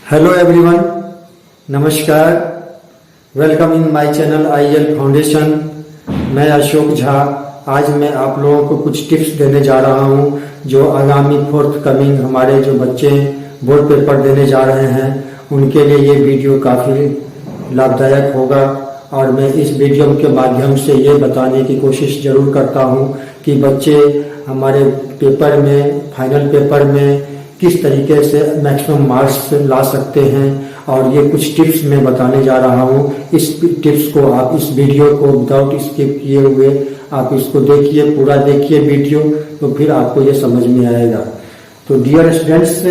Hello everyone, नमस्कार। Welcome in my channel IL foundation. मैं अशोक झा। आज मैं आप लोगों को कुछ टिप्स देने जा रहा हूं जो आगामी फोर्थ कमिंग हमारे जो बच्चे बोर्ड पेपर देने जा रहे हैं उनके लिए ये वीडियो काफ़ी लाभदायक होगा। और मैं इस वीडियो के माध्यम से ये बताने की कोशिश ज़रूर करता हूं कि बच्चे हमारे पेपर में, फाइनल पेपर में किस तरीके से मैक्सिमम मार्क्स ला सकते हैं। और ये कुछ टिप्स मैं बताने जा रहा हूँ। इस टिप्स को आप इस वीडियो को विदाउट स्किप किए हुए आप इसको देखिए, पूरा देखिए वीडियो, तो फिर आपको ये समझ में आएगा। तो डियर स्टूडेंट्स,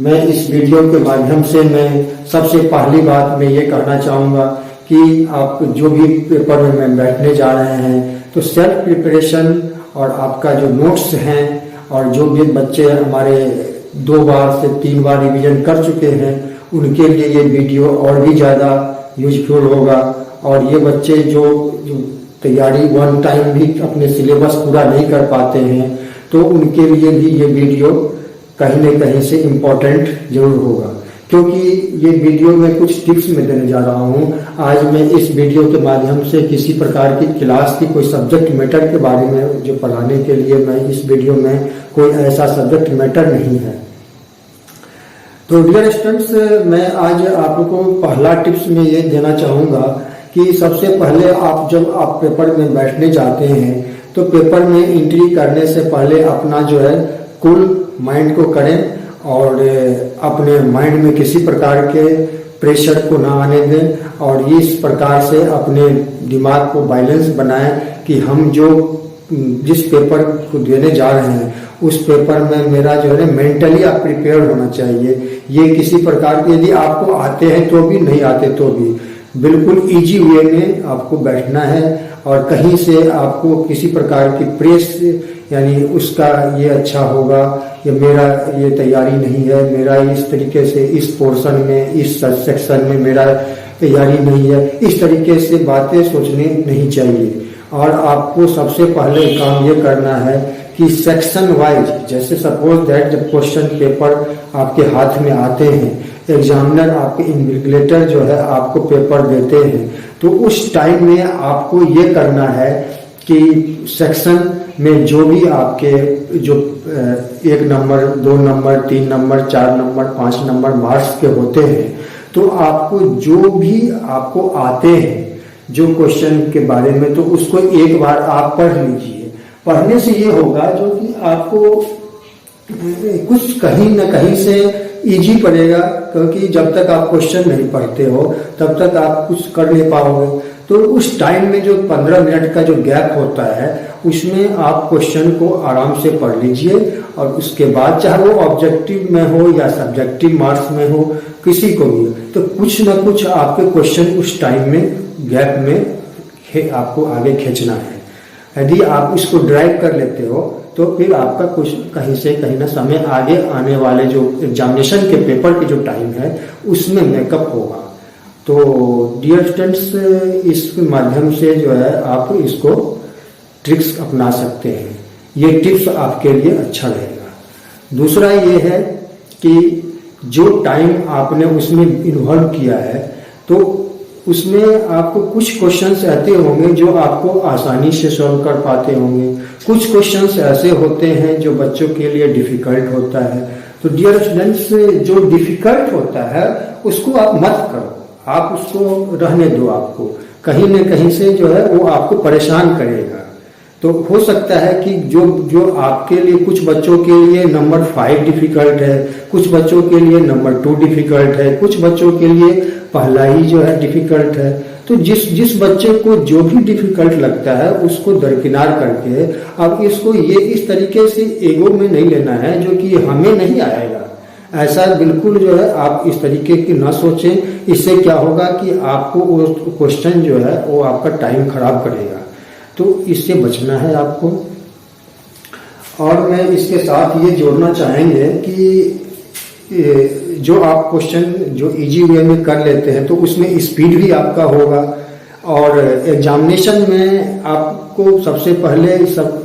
मैं इस वीडियो के माध्यम से मैं सबसे पहली बात मैं ये कहना चाहूँगा कि आप जो भी पेपर में बैठने जा रहे हैं तो सेल्फ प्रिपरेशन और आपका जो नोट्स हैं और जो भी बच्चे हमारे 2 बार से 3 बार रिवीजन कर चुके हैं उनके लिए ये वीडियो और भी ज़्यादा यूजफुल होगा। और ये बच्चे जो तैयारी वन टाइम भी अपने सिलेबस पूरा नहीं कर पाते हैं तो उनके लिए भी ये वीडियो कहीं न कहीं से इम्पोर्टेंट जरूर होगा, क्योंकि ये वीडियो में कुछ टिप्स मैं देने जा रहा हूँ। आज मैं इस वीडियो के माध्यम से किसी प्रकार की क्लास की कोई सब्जेक्ट मैटर के बारे में जो पढ़ाने के लिए मैं इस वीडियो में कोई ऐसा सब्जेक्ट मैटर नहीं है। तो डियर स्टूडेंट्स, मैं आज आपको पहला टिप्स में ये देना चाहूँगा कि सबसे पहले जब आप पेपर में बैठने जाते हैं तो पेपर में एंट्री करने से पहले अपना जो है कूल माइंड को करें और अपने माइंड में किसी प्रकार के प्रेशर को ना आने दें और इस प्रकार से अपने दिमाग को बैलेंस बनाएं कि हम जिस पेपर को देने जा रहे हैं उस पेपर में मेरा जो है मेंटली आप प्रिपेयर होना चाहिए। ये किसी प्रकार के यदि आपको आते हैं तो भी, नहीं आते तो भी, बिल्कुल इजी वे में आपको बैठना है और कहीं से आपको किसी प्रकार की प्रेस यानी उसका ये अच्छा होगा या मेरा ये तैयारी नहीं है, मेरा इस तरीके से इस पोर्शन में, इस सेक्शन में मेरा तैयारी नहीं है, इस तरीके से बातें सोचने नहीं चाहिए। और आपको सबसे पहले काम ये करना है कि सेक्शन वाइज, जैसे सपोज दैट जब क्वेश्चन पेपर आपके हाथ में आते हैं, एग्जामिनर आपके इन्विजिलेटर जो है आपको पेपर देते हैं, तो उस टाइम में आपको ये करना है कि सेक्शन में जो भी आपके जो 1 number, 2 number, 3 number, 4 number, 5 number marks के होते हैं, तो आपको जो भी आपको आते हैं जो क्वेश्चन के बारे में, तो उसको एक बार आप पढ़ लीजिए। पढ़ने से ये होगा जो कि आपको कुछ कहीं न कहीं से इजी पड़ेगा, क्योंकि जब तक आप क्वेश्चन नहीं पढ़ते हो तब तक आप कुछ कर नहीं पाओगे। तो उस टाइम में जो 15 मिनट का जो गैप होता है उसमें आप क्वेश्चन को आराम से पढ़ लीजिए और उसके बाद चाहे वो ऑब्जेक्टिव में हो या सब्जेक्टिव मार्क्स में हो, किसी को भी, तो कुछ ना कुछ आपके क्वेश्चन उस टाइम में गैप में आपको आगे खींचना है। यदि आप इसको ड्राइव कर लेते हो तो फिर आपका कुछ कहीं से कहीं ना समय आगे आने वाले जो एग्जामिनेशन के पेपर के जो टाइम है उसमें मेकअप होगा। तो डियर स्टूडेंट्स, इस माध्यम से जो है आप इसको ट्रिक्स अपना सकते हैं। ये टिप्स आपके लिए अच्छा रहेगा। दूसरा ये है कि जो टाइम आपने उसमें इन्वॉल्व किया है तो उसमें आपको कुछ क्वेश्चंस ऐसे होंगे जो आपको आसानी से सॉल्व कर पाते होंगे, कुछ क्वेश्चंस ऐसे होते हैं जो बच्चों के लिए डिफिकल्ट होता है। तो डियर स्टूडेंट्स, जो डिफिकल्ट होता है उसको आप मत करो, आप उसको रहने दो। आपको कहीं न कहीं से जो है वो आपको परेशान करेगा। तो हो सकता है कि जो आपके लिए, कुछ बच्चों के लिए नंबर 5 डिफिकल्ट है, कुछ बच्चों के लिए नंबर 2 डिफिकल्ट है, कुछ बच्चों के लिए पहला ही जो है डिफिकल्ट है। तो जिस बच्चे को जो भी डिफिकल्ट लगता है उसको दरकिनार करके अब इसको ये इस तरीके से ईगो में नहीं लेना है जो कि हमें नहीं आएगा, ऐसा बिल्कुल जो है आप इस तरीके की ना सोचें। इससे क्या होगा कि आपको वो क्वेश्चन जो है वो आपका टाइम खराब करेगा, तो इससे बचना है आपको। और मैं इसके साथ ये जोड़ना चाहेंगे कि जो आप क्वेश्चन जो इजी वे में कर लेते हैं तो उसमें स्पीड भी आपका होगा। और एग्जामिनेशन में आपको सबसे पहले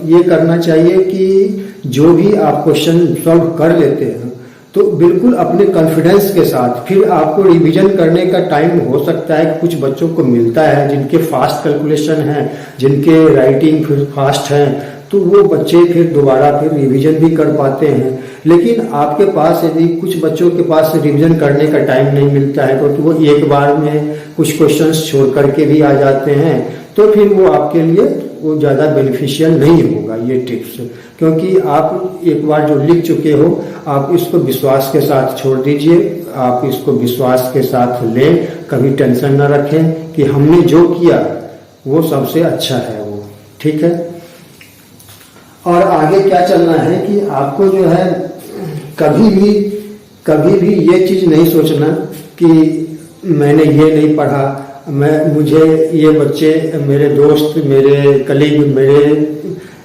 ये करना चाहिए कि जो भी आप क्वेश्चन सॉल्व कर लेते हैं तो बिल्कुल अपने कॉन्फिडेंस के साथ फिर आपको रिवीजन करने का टाइम हो सकता है कि कुछ बच्चों को मिलता है जिनके फास्ट कैलकुलेशन है, जिनके राइटिंग फिर फास्ट है, तो वो बच्चे फिर दोबारा फिर रिवीजन भी कर पाते हैं। लेकिन आपके पास यदि कुछ बच्चों के पास रिवीजन करने का टाइम नहीं मिलता है क्योंकि वो एक बार में कुछ क्वेश्चंस छोड़ करके भी आ जाते हैं, तो फिर वो आपके लिए वो ज़्यादा बेनिफिशियल नहीं होगा ये टिप्स, क्योंकि आप एक बार जो लिख चुके हो आप इसको विश्वास के साथ छोड़ दीजिए, आप इसको विश्वास के साथ लें, कभी टेंशन ना रखें कि हमने जो किया वो सबसे अच्छा है वो, ठीक है। और आगे क्या चलना है कि आपको जो है कभी भी ये चीज़ नहीं सोचना कि मैंने ये नहीं पढ़ा, मुझे ये बच्चे मेरे दोस्त, मेरे कलीग, मेरे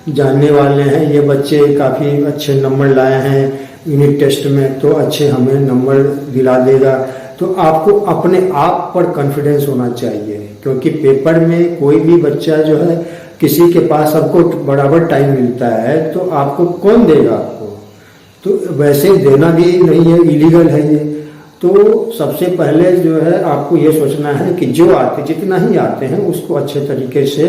जानने वाले हैं, ये बच्चे काफ़ी अच्छे नंबर लाए हैं यूनिट टेस्ट में, तो अच्छे हमें नंबर दिला देगा। तो आपको अपने आप पर कॉन्फिडेंस होना चाहिए, क्योंकि पेपर में कोई भी बच्चा जो है, किसी के पास आपको बराबर टाइम मिलता है तो आपको कौन देगा आपको, तो वैसे देना भी नहीं है, इलीगल है ये। तो सबसे पहले जो है आपको ये सोचना है कि जो जितना ही आते हैं उसको अच्छे तरीके से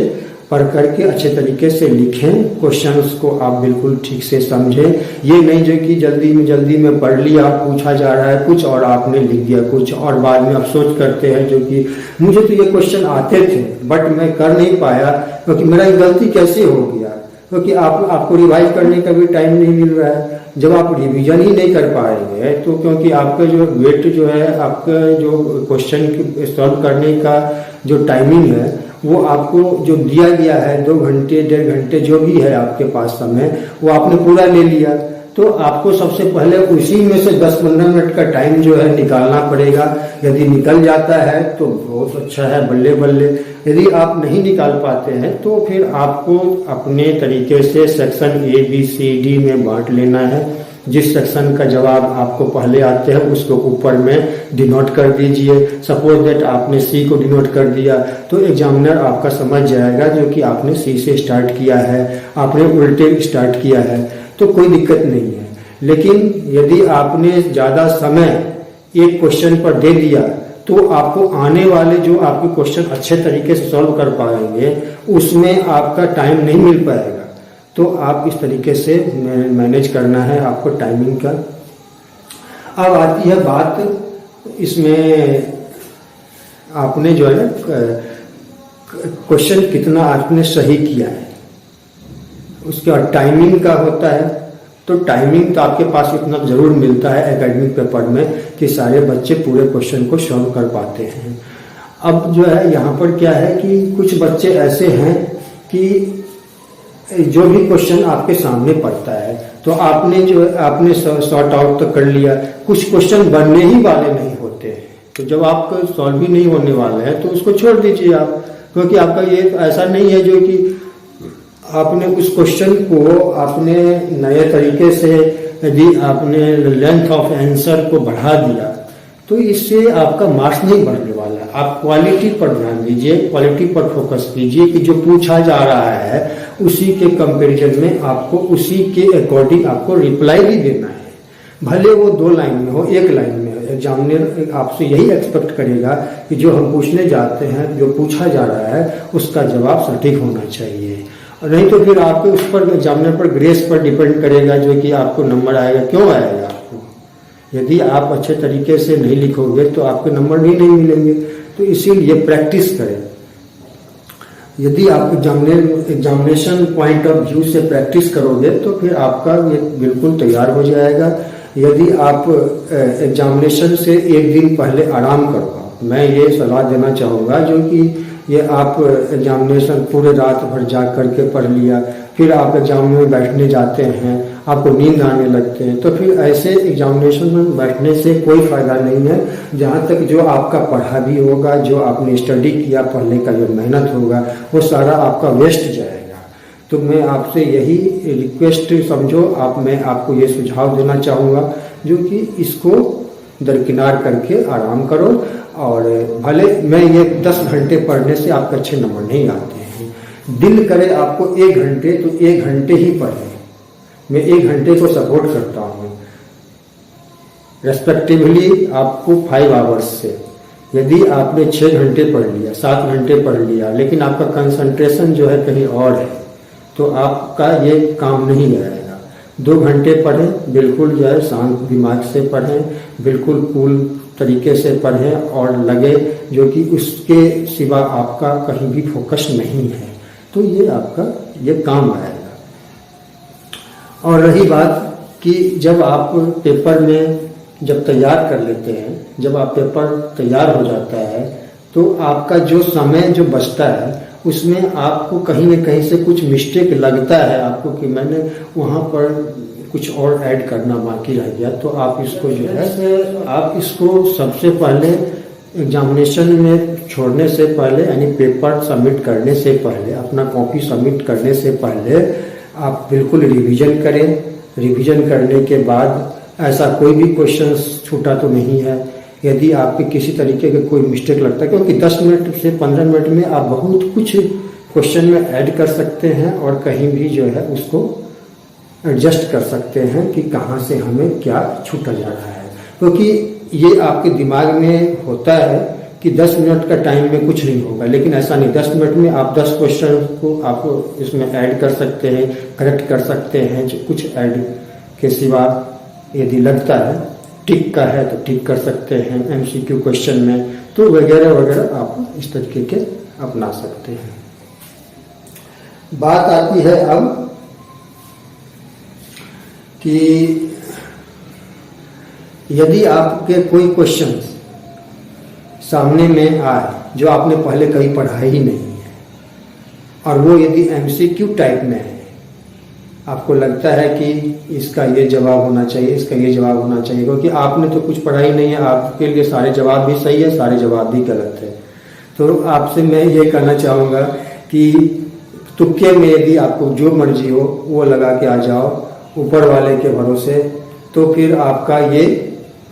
पढ़ करके अच्छे तरीके से लिखें, क्वेश्चंस को आप बिल्कुल ठीक से समझें। ये नहीं जो कि जल्दी में पढ़ लिया, पूछा जा रहा है कुछ और आपने लिख दिया कुछ, और बाद में अफसोस करते हैं जो कि मुझे तो ये क्वेश्चन आते थे बट मैं कर नहीं पाया क्योंकि मेरा गलती कैसे हो गया, क्योंकि आपको रिवाइज करने का भी टाइम नहीं मिल रहा है। जब आप रिवीजन ही नहीं कर पाएंगे तो क्योंकि आपका जो वेट जो है, आपका जो क्वेश्चन सॉल्व करने का जो टाइमिंग है वो आपको जो दिया गया है 2 घंटे 1.5 घंटे जो भी है आपके पास समय, वो आपने पूरा ले लिया, तो आपको सबसे पहले उसी में से 10-15 मिनट का टाइम जो है निकालना पड़ेगा। यदि निकल जाता है तो बहुत अच्छा है, बल्ले बल्ले। यदि आप नहीं निकाल पाते हैं तो फिर आपको अपने तरीके से सेक्शन ABCD में बांट लेना है। जिस सेक्शन का जवाब आपको पहले आते हैं उसको ऊपर में डिनोट कर दीजिए। सपोज दैट आपने C को डिनोट कर दिया तो एग्जामिनर आपका समझ जाएगा जो कि आपने C से स्टार्ट किया है, आपने उल्टे स्टार्ट किया है, तो कोई दिक्कत नहीं है। लेकिन यदि आपने ज़्यादा समय एक क्वेश्चन पर दे दिया तो आपको आने वाले जो आपके क्वेश्चन अच्छे तरीके से सॉल्व कर पाएंगे उसमें आपका टाइम नहीं मिल पाएगा। तो आप इस तरीके से मैनेज करना है आपको टाइमिंग का। अब आती है बात इसमें आपने जो है ना क्वेश्चन कितना आपने सही किया है, उसके बाद टाइमिंग का होता है। तो टाइमिंग तो आपके पास इतना जरूर मिलता है एकेडमिक पेपर में कि सारे बच्चे पूरे क्वेश्चन को सॉल्व कर पाते हैं। अब जो है यहाँ पर क्या है कि कुछ बच्चे ऐसे हैं कि जो भी क्वेश्चन आपके सामने पड़ता है तो आपने सॉर्ट आउट तो कर लिया, कुछ क्वेश्चन बनने ही वाले नहीं होते हैं, तो जब आपका सॉल्व ही नहीं होने वाले हैं तो उसको छोड़ दीजिए आप, क्योंकि आपका ये ऐसा नहीं है जो कि आपने उस क्वेश्चन को आपने नए तरीके से यदि आपने लेंथ ऑफ आंसर को बढ़ा दिया तो इससे आपका मार्क्स नहीं बढ़ने वाला। आप क्वालिटी पर ध्यान दीजिए, क्वालिटी पर फोकस कीजिए कि जो पूछा जा रहा है उसी के कंपैरिजन में आपको उसी के अकॉर्डिंग आपको रिप्लाई भी देना है, भले वो 2 लाइन में हो, 1 लाइन में हो। एग्जामिनर आपसे यही एक्सपेक्ट करेगा कि जो हम पूछने जाते हैं, जो पूछा जा रहा है उसका जवाब सटीक होना चाहिए, नहीं तो फिर आपके उस पर एग्जामिनर पर ग्रेस पर डिपेंड करेगा जो कि आपको नंबर आएगा। क्यों आएगा आपको? यदि आप अच्छे तरीके से नहीं लिखोगे तो आपके नंबर भी नहीं मिलेंगे। तो इसीलिए प्रैक्टिस करें। यदि आप एग्जामिनेशन पॉइंट ऑफ व्यू से प्रैक्टिस करोगे तो फिर आपका ये बिल्कुल तैयार हो जाएगा। यदि आप एग्जामिनेशन से 1 दिन पहले आराम करो, मैं ये सलाह देना चाहूँगा जो कि ये आप एग्जामिनेशन पूरे रात भर जाग करके पढ़ लिया, फिर आप एग्जाम में बैठने जाते हैं, आपको नींद आने लगते हैं, तो फिर ऐसे एग्जामिनेशन में बैठने से कोई फ़ायदा नहीं है। जहाँ तक जो आपका पढ़ा भी होगा, जो आपने स्टडी किया, पढ़ने का जो मेहनत होगा वो सारा आपका वेस्ट जाएगा। तो मैं आपसे यही रिक्वेस्ट समझो, मैं आपको ये सुझाव देना चाहूँगा जो कि इसको दरकिनार करके आराम करो। और भले मैं ये 10 घंटे पढ़ने से आपके अच्छे नंबर नहीं आते हैं, दिल करे आपको 1 घंटे तो 1 घंटे ही पढ़ें। मैं 1 घंटे को सपोर्ट करता हूँ, रेस्पेक्टिवली आपको 5 आवर्स से, यदि आपने 6 घंटे पढ़ लिया, 7 घंटे पढ़ लिया, लेकिन आपका कंसंट्रेशन जो है कहीं और है, तो आपका ये काम नहीं आएगा। 2 घंटे पढ़ें, बिल्कुल जो है शांत दिमाग से पढ़ें, बिल्कुल कूल तरीके से पढ़ें और लगे जो कि उसके सिवा आपका कहीं भी फोकस नहीं है, तो ये आपका ये काम आएगा। और रही बात कि जब आप पेपर में जब तैयार कर लेते हैं, जब आप पेपर तैयार हो जाता है, तो आपका जो समय जो बचता है उसमें आपको कहीं न कहीं से कुछ मिस्टेक लगता है आपको कि मैंने वहाँ पर कुछ और ऐड करना बाकी रह गया, तो आप इसको जो है आप इसको सबसे पहले एग्जामिनेशन में छोड़ने से पहले, यानी पेपर सबमिट करने से पहले, अपना कॉपी सबमिट करने से पहले आप बिल्कुल रिवीजन करें। रिवीजन करने के बाद ऐसा कोई भी क्वेश्चन छूटा तो नहीं है। यदि आपके किसी तरीके के कोई मिस्टेक लगता है, क्योंकि 10 मिनट से 15 मिनट में आप बहुत कुछ क्वेश्चन में ऐड कर सकते हैं और कहीं भी जो है उसको एडजस्ट कर सकते हैं कि कहाँ से हमें क्या छूटा जा रहा है, क्योंकि ये आपके दिमाग में होता है कि 10 मिनट का टाइम में कुछ नहीं होगा, लेकिन ऐसा नहीं। 10 मिनट में आप 10 क्वेश्चन को आप इसमें ऐड कर सकते हैं, करेक्ट कर सकते हैं। जो कुछ ऐड के सिवा यदि लगता है टिक का है तो टिक कर सकते हैं MCQ क्वेश्चन में, तो वगैरह वगैरह आप इस तरीके के अपना सकते हैं। बात आती है अब कि यदि आपके कोई क्वेश्चन सामने में आए जो आपने पहले कहीं पढ़ा ही नहीं है, और वो यदि MCQ टाइप में है, आपको लगता है कि इसका ये जवाब होना चाहिए, इसका ये जवाब होना चाहिए, क्योंकि आपने तो कुछ पढ़ा ही नहीं है, आपके लिए सारे जवाब भी सही है, सारे जवाब भी गलत है। तो आपसे मैं ये कहना चाहूँगा कि तुक्के में यदि आपको जो मर्जी हो वो लगा के आ जाओ ऊपर वाले के भरोसे, तो फिर आपका ये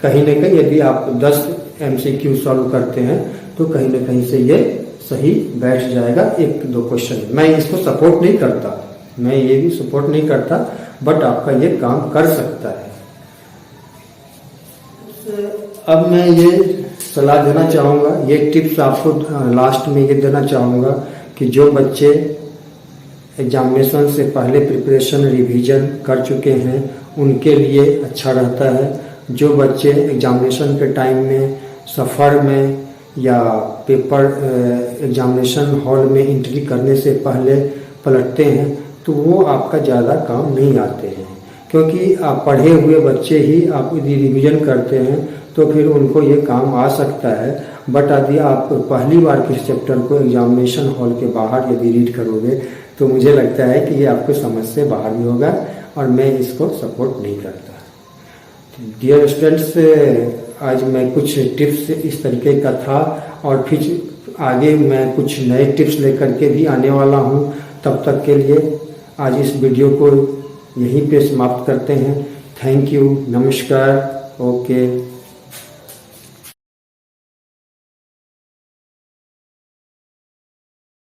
कहीं ना कहीं, यदि आप 10 MCQ सॉल्व करते हैं तो कहीं ना कहीं से ये सही बैठ जाएगा 1-2 क्वेश्चन। मैं इसको सपोर्ट नहीं करता, मैं ये भी सपोर्ट नहीं करता, बट आपका ये काम कर सकता है। अब मैं ये सलाह देना चाहूँगा, ये टिप्स आपको लास्ट में ये देना चाहूँगा कि जो बच्चे एग्जामिनेशन से पहले प्रिपरेशन रिवीजन कर चुके हैं उनके लिए अच्छा रहता है। जो बच्चे एग्जामिनेशन के टाइम में सफ़र में या पेपर एग्जामिनेशन हॉल में एंट्री करने से पहले पलटते हैं, तो वो आपका ज़्यादा काम नहीं आते हैं, क्योंकि आप पढ़े हुए बच्चे ही आप यदि रिवीजन करते हैं तो फिर उनको ये काम आ सकता है। बट यदि आप पहली बार किस चैप्टर को एग्जामिनेशन हॉल के बाहर यदि रीड करोगे तो मुझे लगता है कि ये आपको समझ से बाहर भी होगा, और मैं इसको सपोर्ट नहीं करता। डियर स्टूडेंट्स, आज मैं कुछ टिप्स इस तरीके का था, और फिर आगे मैं कुछ नए टिप्स लेकर के भी आने वाला हूँ। तब तक के लिए आज इस वीडियो को यहीं पे समाप्त करते हैं। थैंक यू, नमस्कार, ओके।